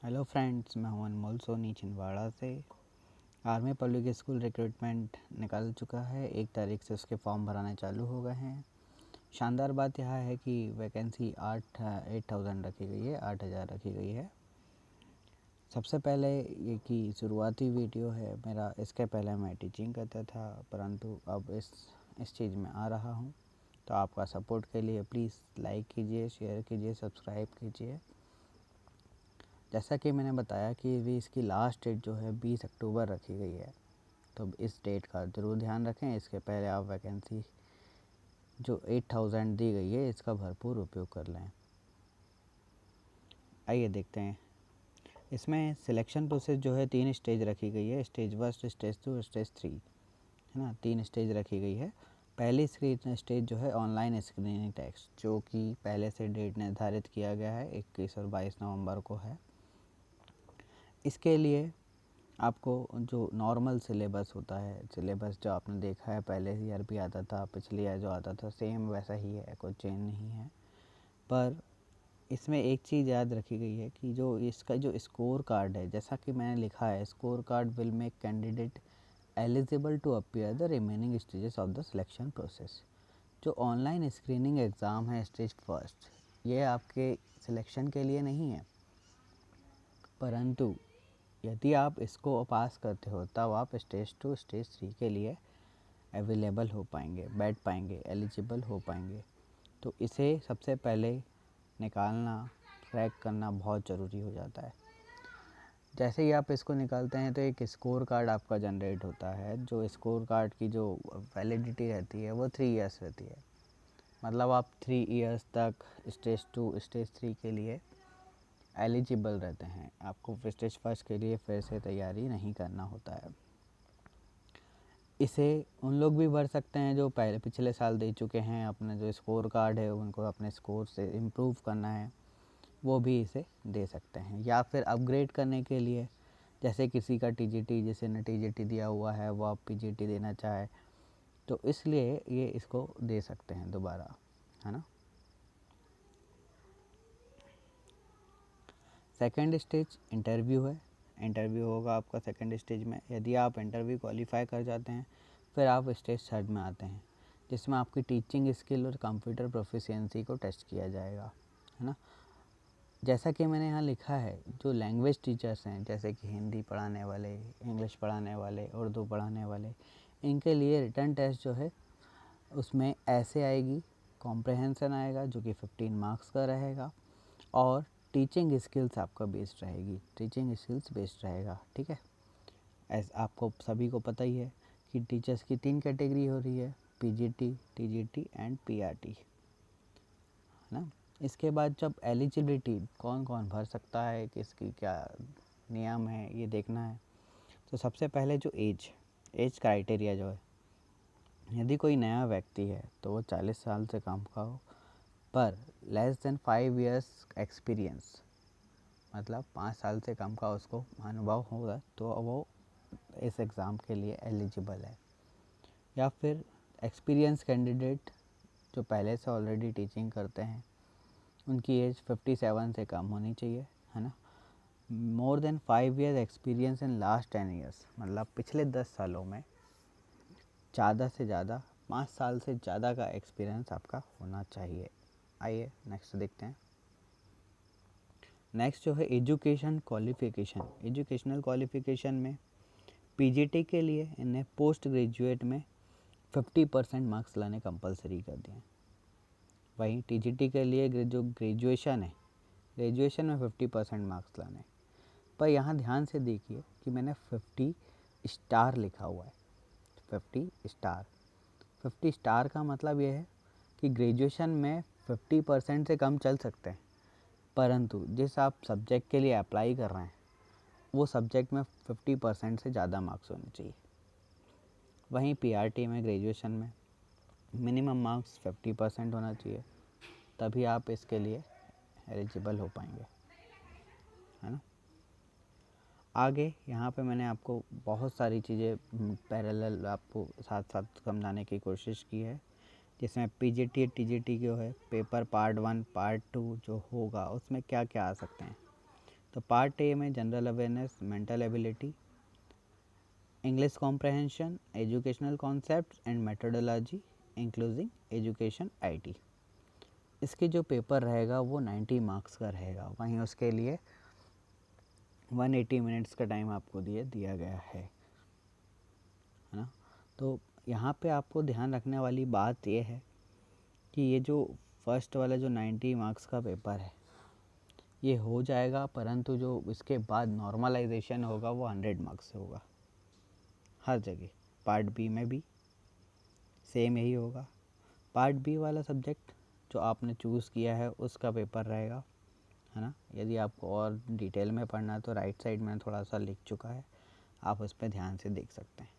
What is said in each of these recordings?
Hello friends, मैं हूं अनमोल सोनी छिंदवाड़ा से। आर्मी पब्लिक स्कूल रिक्रूटमेंट निकल चुका है। 1 तारीख से उसके फॉर्म भराने चालू हो गए हैं। शानदार बात यह है कि वैकेंसी 8,000 रखी गई है, 8,000 रखी गई है। सबसे पहले ये कि शुरुआती वीडियो है मेरा। इसके पहले मैं टीचिंग करता था, परंतु अब इस चीज़ में आ रहा हूँ। तो आपका सपोर्ट के लिए प्लीज़ लाइक कीजिए, शेयर कीजिए, सब्सक्राइब कीजिए। जैसा कि मैंने बताया कि भी इसकी लास्ट डेट जो है 20 अक्टूबर रखी गई है, तो इस डेट का ज़रूर ध्यान रखें। इसके पहले आप वैकेंसी जो 8,000 दी गई है इसका भरपूर उपयोग कर लें। आइए देखते हैं। इसमें सिलेक्शन प्रोसेस जो है 3 स्टेज रखी गई है। स्टेज 1, स्टेज 2, स्टेज 3, है ना। 3 स्टेज रखी गई है। पहली स्टेज जो है ऑनलाइन स्क्रीनिंग टेस्ट, जो कि पहले से डेट निर्धारित किया गया है, 21 और 22 नवंबर को है। इसके लिए आपको जो नॉर्मल सिलेबस होता है, सिलेबस जो आपने देखा है पहले ईयर भी आता था, पिछले ईयर जो आता था सेम वैसा ही है, कोई चेंज नहीं है। पर इसमें एक चीज़ याद रखी गई है कि जो इसका जो स्कोर कार्ड है, जैसा कि मैंने लिखा है, score card will make candidate eligible to appear the remaining stages of the selection process. जो ऑनलाइन स्क्रीनिंग एग्ज़ाम है स्टेज फर्स्ट, ये आपके सिलेक्शन के लिए नहीं है, परंतु यदि आप इसको पास करते हो तब आप स्टेज 2, स्टेज 3 के लिए अवेलेबल हो पाएंगे, बैठ पाएंगे, एलिजिबल हो पाएंगे। तो इसे सबसे पहले निकालना, ट्रैक करना बहुत ज़रूरी हो जाता है। जैसे ही आप इसको निकालते हैं तो एक स्कोर कार्ड आपका जनरेट होता है। जो स्कोर कार्ड की जो वैलिडिटी रहती है वो 3 ईयर्स रहती है। मतलब आप 3 ईयर्स तक स्टेज 2, स्टेज 3 के लिए एलिजिबल रहते हैं। आपको स्टेज फर्स्ट के लिए फिर से तैयारी नहीं करना होता है। इसे उन लोग भी भर सकते हैं जो पहले पिछले साल दे चुके हैं। अपना जो स्कोर कार्ड है उनको अपने स्कोर से इम्प्रूव करना है, वो भी इसे दे सकते हैं। या फिर अपग्रेड करने के लिए, जैसे किसी का टीजीटी, जिसे ने टीजीटी दिया हुआ है वो आप पीजीटी देना चाहे, तो इसलिए ये इसको दे सकते हैं दोबारा, है ना। सेकंड स्टेज इंटरव्यू है। इंटरव्यू होगा आपका सेकंड स्टेज में। यदि आप इंटरव्यू क्वालिफाई कर जाते हैं फिर आप स्टेज थर्ड में आते हैं, जिसमें आपकी टीचिंग स्किल और कंप्यूटर प्रोफिशिएंसी को टेस्ट किया जाएगा, है ना। जैसा कि मैंने यहाँ लिखा है, जो लैंग्वेज टीचर्स हैं, जैसे कि हिंदी पढ़ाने वाले, इंग्लिश पढ़ाने वाले, उर्दू पढ़ाने वाले, इनके लिए रिटर्न टेस्ट जो है उसमें ऐसे आएगी, कॉम्प्रहेंसन आएगा जो कि 15 मार्क्स का रहेगा, और टीचिंग स्किल्स आपका बेस्ड रहेगी, टीचिंग स्किल्स बेस्ड रहेगा, ठीक है। ऐसा आपको सभी को पता ही है कि टीचर्स की 3 कैटेगरी हो रही है, पीजीटी, टीजीटी एंड पीआरटी, है ना। इसके बाद जब एलिजिबिलिटी कौन कौन भर सकता है, किसकी क्या नियम है, ये देखना है। तो सबसे पहले जो एज क्राइटेरिया जो है, यदि कोई नया व्यक्ति है तो वो 40 साल से कम का हो, पर लेस देन 5 इयर्स एक्सपीरियंस, मतलब 5 साल से कम का उसको अनुभव होगा, तो वो इस एग्ज़ाम के लिए एलिजिबल है। या फिर एक्सपीरियंस कैंडिडेट जो पहले से ऑलरेडी टीचिंग करते हैं, उनकी एज 57 से कम होनी चाहिए, है ना। More than 5 year experience in last 10 years, मतलब पिछले 10 सालों में ज़्यादा से ज़्यादा 5 साल से ज़्यादा का एक्सपीरियंस आपका होना चाहिए। आइए नेक्स्ट देखते हैं। नेक्स्ट जो है एजुकेशन क्वालिफ़िकेशन। एजुकेशनल क्वालिफ़िकेशन में पीजीटी के लिए इन्हें पोस्ट ग्रेजुएट में 50% मार्क्स लाने कंपलसरी कर दिए हैं। वहीं टीजीटी के लिए जो ग्रेजुएशन है, ग्रेजुएशन में 50% मार्क्स लाने। पर यहाँ ध्यान से देखिए कि मैंने 50 स्टार लिखा हुआ है। 50 स्टार, 50 स्टार का मतलब ये है कि ग्रेजुएशन में 50% से कम चल सकते हैं, परंतु जिस आप सब्जेक्ट के लिए अप्लाई कर रहे हैं वो सब्जेक्ट में 50% से ज़्यादा मार्क्स होने चाहिए। वहीं पीआरटी में ग्रेजुएशन में मिनिमम मार्क्स 50% होना चाहिए, तभी आप इसके लिए एलिजिबल हो पाएंगे, है ना। आगे यहाँ पे मैंने आपको बहुत सारी चीज़ें पैरेलल आपको साथ साथ समझाने की कोशिश की है, जिसमें पीजीटी टीजीटी जो है पेपर पार्ट 1 पार्ट 2 जो होगा उसमें क्या क्या आ सकते हैं। तो पार्ट ए में general awareness, mental ability, English comprehension, educational concepts and methodology including education IT. इसके जो पेपर रहेगा वो 90 मार्क्स का रहेगा। वहीं उसके लिए 180 मिनट्स का टाइम आपको दिया गया है ना। तो यहाँ पे आपको ध्यान रखने वाली बात ये है कि ये जो फर्स्ट वाला जो 90 मार्क्स का पेपर है ये हो जाएगा, परंतु जो इसके बाद नॉर्मलाइजेशन होगा वो 100 मार्क्स से होगा हर जगह। पार्ट बी में भी सेम यही होगा। पार्ट बी वाला सब्जेक्ट जो आपने चूज़ किया है उसका पेपर रहेगा, है ना। यदि आपको और डिटेल में पढ़ना है तो राइट साइड में थोड़ा सा लिख चुका है, आप उस पर ध्यान से देख सकते हैं।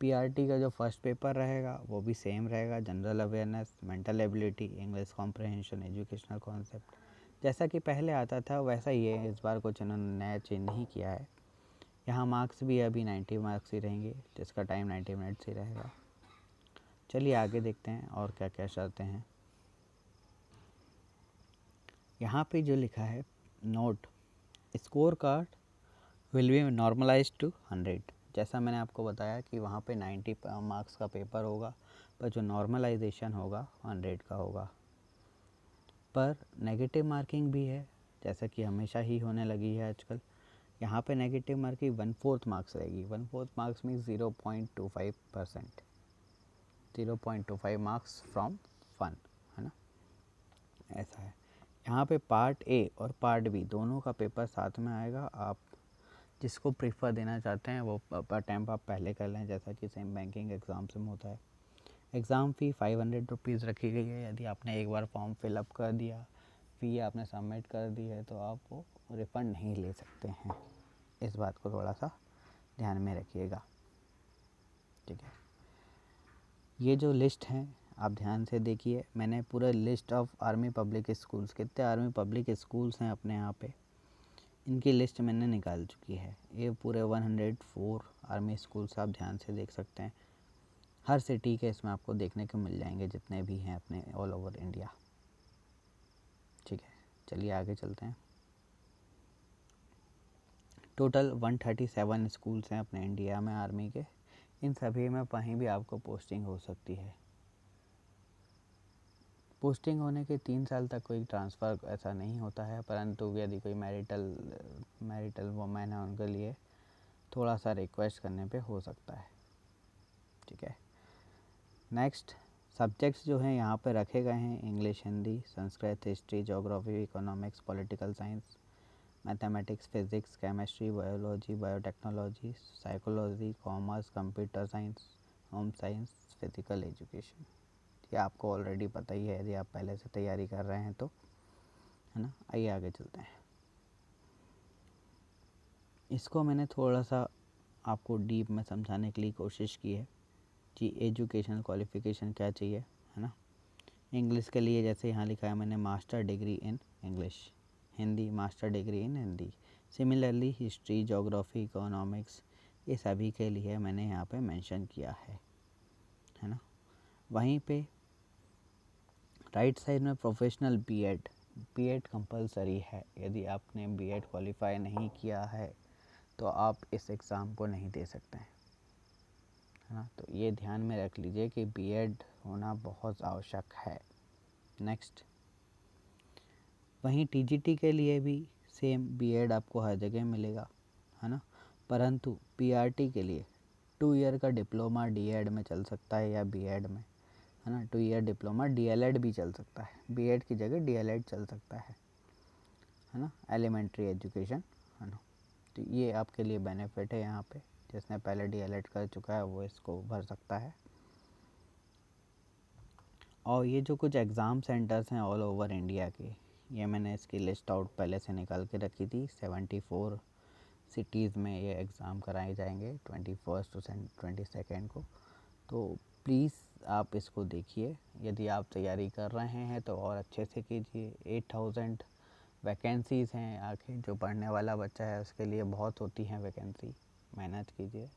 पीआरटी का जो फर्स्ट पेपर रहेगा वो भी सेम रहेगा, general awareness, mental ability, English comprehension, educational concept. जैसा कि पहले आता था वैसा ही है, इस बार कुछ इन्होंने नया चेंज नहीं किया है। यहाँ मार्क्स भी अभी 90 मार्क्स ही रहेंगे, जिसका टाइम 90 मिनट्स ही रहेगा। चलिए आगे देखते हैं और क्या क्या चाहते हैं। यहाँ पे जो लिखा है note, score card will be normalize to 100। जैसा मैंने आपको बताया कि वहाँ पे 90 मार्क्स का पेपर होगा, पर जो नॉर्मलाइजेशन होगा 100 का होगा। पर नेगेटिव मार्किंग भी है, जैसा कि हमेशा ही होने लगी है आजकल। यहाँ पे नेगेटिव मार्किंग 1/4 मार्क्स रहेगी। 1/4 marks means 0.25%, 0.25 marks from fun, है ना, ऐसा है। यहाँ पे पार्ट ए और पार्ट बी दोनों का पेपर साथ में आएगा। आप जिसको प्रीफर देना चाहते हैं वो अटैम्प्ट आप पहले कर लें, जैसा कि सेम बैंकिंग एग्ज़ाम से होता है। एग्ज़ाम फ़ी 500 रुपीज़ रखी गई है। यदि आपने एक बार फॉर्म फिलअप कर दिया, फ़ी आपने सबमिट कर दी है, तो आप वो रिफ़ंड नहीं ले सकते हैं। इस बात को थोड़ा सा ध्यान में रखिएगा, ठीक है। ये जो लिस्ट है आप ध्यान से देखिए। मैंने पूरा list of army public schools, कितने आर्मी पब्लिक स्कूल्स हैं अपने यहाँ पे, इनकी लिस्ट मैंने निकाल चुकी है। ये पूरे 104 आर्मी स्कूल्स आप ध्यान से देख सकते हैं। हर सिटी के इसमें आपको देखने को मिल जाएंगे, जितने भी हैं अपने ऑल ओवर इंडिया, ठीक है। चलिए आगे चलते हैं। टोटल 137 स्कूल्स हैं अपने इंडिया में आर्मी के। इन सभी में कहीं भी आपको पोस्टिंग हो सकती है। पोस्टिंग होने के 3 साल तक कोई ट्रांसफ़र ऐसा नहीं होता है, परंतु यदि कोई मैरिटल वुमेन है उनके लिए थोड़ा सा रिक्वेस्ट करने पे हो सकता है, ठीक है। नेक्स्ट सब्जेक्ट्स जो हैं यहाँ पे रखे गए हैं, English, Hindi, Sanskrit, history, geography, economics, political science, mathematics, physics, chemistry, biology, biotechnology, psychology, commerce, computer science, home science, physical education. ये आपको ऑलरेडी पता ही है यदि आप पहले से तैयारी कर रहे हैं तो, है ना। आइए आगे चलते हैं। इसको मैंने थोड़ा सा आपको डीप में समझाने के लिए कोशिश की है कि एजुकेशनल क्वालिफ़िकेशन क्या चाहिए, है ना। इंग्लिश के लिए जैसे यहाँ लिखा है मैंने master degree in English, Hindi master degree in Hindi. Similarly history, geography, economics, ये सभी के लिए मैंने यहाँ पे मेंशन किया है ना। वहीं पे राइट साइड में प्रोफेशनल बीएड कंपलसरी है। यदि आपने बीएड क्वालिफाई नहीं किया है तो आप इस एग्ज़ाम को नहीं दे सकते हैं, है ना। तो ये ध्यान में रख लीजिए कि बीएड होना बहुत आवश्यक है। नेक्स्ट, वहीं टीजीटी के लिए भी सेम बीएड आपको हर जगह मिलेगा, है ना। परंतु पीआरटी के लिए 2 ईयर का डिप्लोमा डीएड में चल सकता है या बीएड में, है ना। 2 ईयर डिप्लोमा डीएलएड भी चल सकता है, बीएड की जगह डीएलएड चल सकता है ना। एलिमेंट्री एजुकेशन, है ना। तो ये आपके लिए बेनिफिट है। यहाँ पे जिसने पहले डीएलएड कर चुका है वो इसको भर सकता है। और ये जो कुछ एग्ज़ाम सेंटर्स हैं ऑल ओवर इंडिया के, ये मैंने इसकी लिस्ट आउट पहले से निकाल के रखी थी। 74 सिटीज़ में ये एग्ज़ाम कराए जाएंगे 21 to 22 को। तो प्लीज़ आप इसको देखिए। यदि आप तैयारी कर रहे हैं तो और अच्छे से कीजिए। 8000 वैकेंसीज़ हैं, आखिर जो पढ़ने वाला बच्चा है उसके लिए बहुत होती हैं वैकेंसी। मेहनत कीजिए।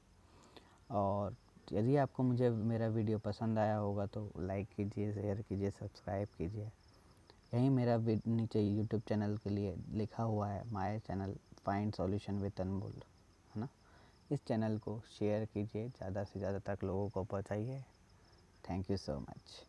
और यदि आपको मेरा वीडियो पसंद आया होगा तो लाइक कीजिए, शेयर कीजिए, सब्सक्राइब कीजिए। यहीं मेरा नीचे यूट्यूब चैनल के लिए लिखा हुआ है my channel find solution with Anmol, है ना। इस चैनल को शेयर कीजिए, ज़्यादा से ज़्यादा तक लोगों को पहुंचाइए। Thank you so much.